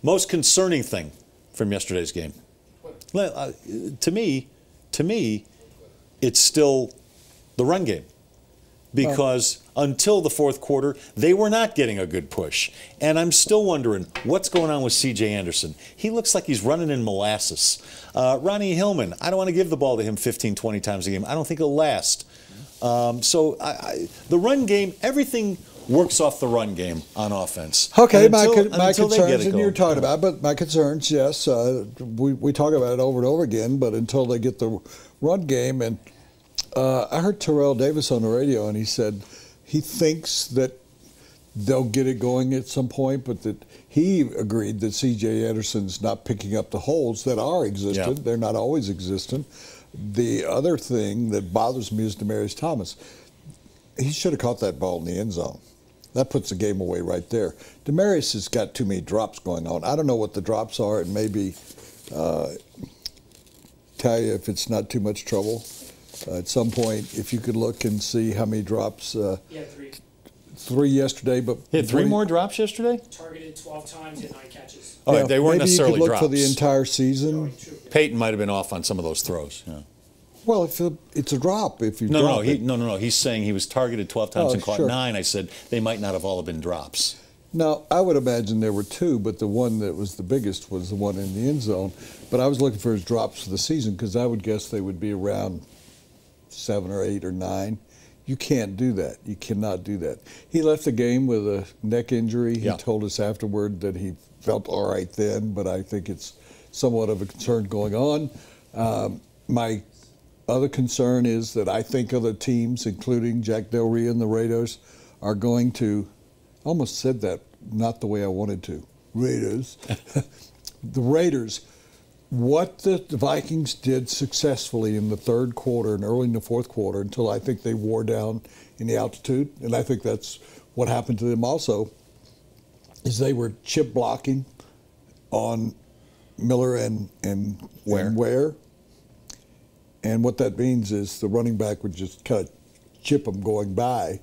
most concerning thing from yesterday's game? To me, it's still the run game. Because until the fourth quarter, they were not getting a good push. And I'm still wondering what's going on with C.J. Anderson. He looks like he's running in molasses. Ronnie Hillman, I don't want to give the ball to him 15, 20 times a game. I don't think it'll last. The run game, everything works off the run game on offense. Okay, my concerns, and you're talking about, but my concerns, yes, we talk about it over and over again, but until they get the run game, and I heard Terrell Davis on the radio, and he said he thinks that they'll get it going at some point, but that he agreed that C.J. Anderson's not picking up the holes that are existent. Yeah. They're not always existent. The other thing that bothers me is Demaryius Thomas. He should have caught that ball in the end zone. That puts the game away right there. Demaryius has got too many drops going on. I don't know what the drops are, and maybe tell you if it's not too much trouble. At some point, if you could look and see how many drops. Three yesterday, but he had 3 more drops yesterday. Targeted 12 times and 9 catches. Oh, yeah, they weren't necessarily drops. Maybe you could look for the entire season. Payton might have been off on some of those throws. Yeah. Well, if it's a drop, if you no, he's saying he was targeted 12 times and caught 9. I said they might not have all been drops. Now, I would imagine there were 2, but the one that was the biggest was the one in the end zone. But I was looking for his drops for the season because I would guess they would be around 7 or 8 or 9. You can't do that. You cannot do that. He left the game with a neck injury. He told us afterward that he felt all right then, but I think it's somewhat of a concern going on. My other concern is that I think other teams, including Jack Del Rio and the Raiders, are going to, I almost said that not the way I wanted to, Raiders. The Raiders, what the Vikings did successfully in the third quarter and early in the fourth quarter until I think they wore down in the altitude, and I think that's what happened to them also, is they were chip blocking on Miller and Ware. And what that means is the running back would just kind of chip them going by,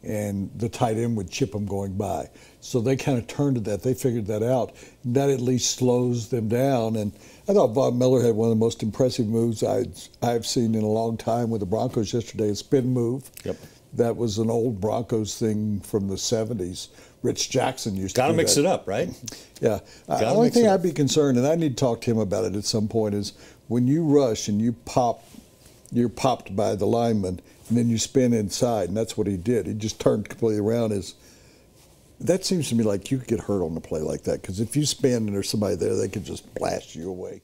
and the tight end would chip them going by. So they kind of turned to that. They figured that out. And that at least slows them down. And I thought Von Miller had one of the most impressive moves I've seen in a long time with the Broncos yesterday, a spin move. Yep. That was an old Broncos thing from the 70s. Rich Jackson used to do that. Got to mix it up, right? Yeah. The only thing I'd be concerned, and I need to talk to him about it at some point, is when you rush and you're popped by the lineman, and then you spin inside, and that's what he did. He just turned completely around. That seems to me like you could get hurt on the play like that, because if you spin and there's somebody there, they could just blast you away.